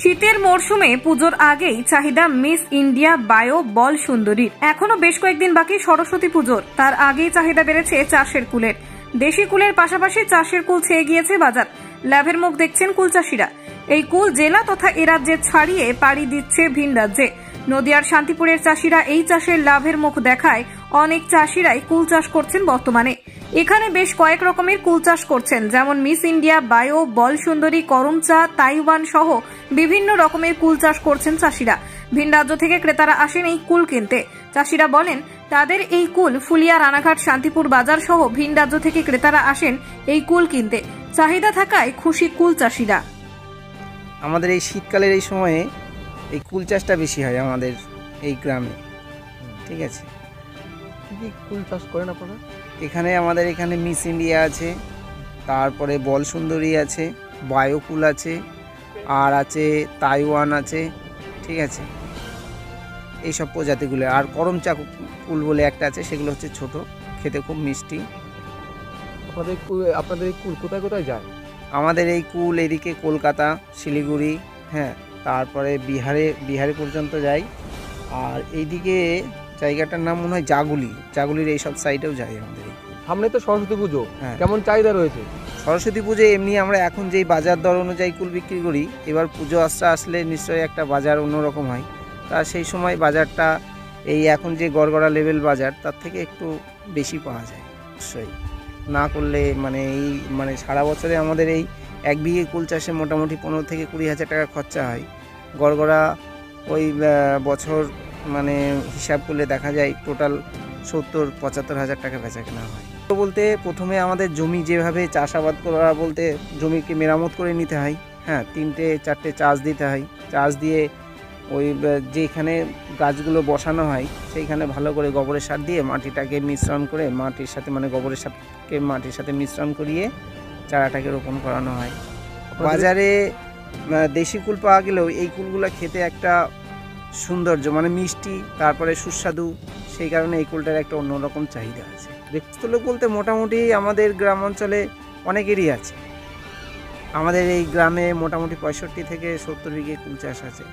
শীতের মরশুমে পুজোর আগেই চাহিদা মিস ইন্ডিয়া বায়ো বল সুন্দরীর। এখনো বেশ কয়েকদিন বাকি সরস্বতী পুজোর, তার আগেই চাহিদা বেড়েছে চাষের কুলের। দেশি কুলের পাশাপাশি চাষের কুল ছেয়ে গিয়েছে বাজার। লাভের মুখ দেখছেন কুল চাষিরা। এই কুল জেলা তথা এ রাজ্যে ছাড়িয়ে পাড়ি দিচ্ছে ভিন রাজ্যে। নদিয়ার শান্তিপুরের চাষিরা এই চাষের লাভের মুখ দেখায় অনেক চাষিরাই কুল চাষ করছেন বর্তমানে। এখানে বেশ কয়েক রকমের কুল চাষ করছেন, যেমন মিস ইন্ডিয়া বায়ো বল সুন্দরী, করমচা, তাইওয়ান সহ বিভিন্ন রকমের কুল চাষ করছেন চাষিরা। ভিন রাজ্য থেকে ক্রেতারা আসেন এই কুল কিনতে। চাষিরা বলেন তাদের এই কুল ফুলিয়া, রানাঘাট, শান্তিপুর বাজার সহ ভিন রাজ্য থেকে ক্রেতারা আসেন এই কুল কিনতে। চাহিদা থাকায় খুশি কুল চাষিরা। আমাদের এই শীতকালের এই সময়ে এই কুল চাষটা বেশি হয় আমাদের এই গ্রামে। ঠিক আছে, কি কুল চাষ করেন আপনারা? আমাদের এখানে মিস ইন্ডিয়া আছে, তারপরে বল সুন্দরী আছে, বায়ো কুল আছে, আর আছে তাইওয়ান আছে। ঠিক আছে, এইসব প্রজাতিগুলো। আর করমচা কুল বলে একটা আছে, সেগুলো হচ্ছে ছোট, খেতে খুব মিষ্টি। আপনাদের এই কুল কোথায় কোথায় যায়? আমাদের এই কুল এদিকে কলকাতা, শিলিগুড়ি, হ্যাঁ, তারপরে বিহারে পর্যন্ত যায়। আর এইদিকে জায়গাটার নাম মনে হয় জাগুলির এইসব সাইডেও যায় আমাদের। সামনে তো সরস্বতী পুজো, হ্যাঁ, কেমন চাহিদা রয়েছে? সরস্বতী পুজো এমনি আমরা এখন যেই বাজার দর অনুযায়ী কুল বিক্রি করি, এবার পুজো আসলে নিশ্চয়ই একটা বাজার অন্যরকম হয়। তা সেই সময় বাজারটা এই এখন যে গড়গড়া লেভেল বাজার, তার থেকে একটু বেশি পাওয়া যায়। অবশ্যই না করলে মানে সারা বছরে আমাদের এই এক বিঘে কুল চাষে মোটামুটি 15 থেকে 20 হাজার টাকা খরচা হয়। গড়গড়া ওই বছর মানে হিসাব করলে দেখা যায় টোটাল 70-75 হাজার টাকা বেচা কেনা হয়। তো বলতে প্রথমে আমাদের জমি যেভাবে চাষাবাদ করা, বলতে জমিকে মেরামত করে নিতে হয়। হ্যাঁ, 3-4টে চাষ দিতে হয়। চাষ দিয়ে ওই যেখানে গাছগুলো বসানো হয় সেইখানে ভালো করে গোবরের সার দিয়ে মাটিটাকে মিশ্রণ করে, মাটির সাথে মানে গোবরের সারকে মাটির সাথে মিশ্রণ করিয়ে চারাটাকে রোপণ করানো হয়। বাজারে দেশি কুল পাওয়া গেলেও এই কুলগুলো খেতে একটা সৌন্দর্য, মানে মিষ্টি, তারপরে সুস্বাদু, সেই কারণে এই কুলটার একটা অন্যরকম চাহিদা আছে। দেখতে লোক বলতে মোটামুটি আমাদের গ্রাম অঞ্চলে অনেকেরই আছে। আমাদের এই গ্রামে মোটামুটি 65 থেকে 70 বিঘে কুল চাষ আছে।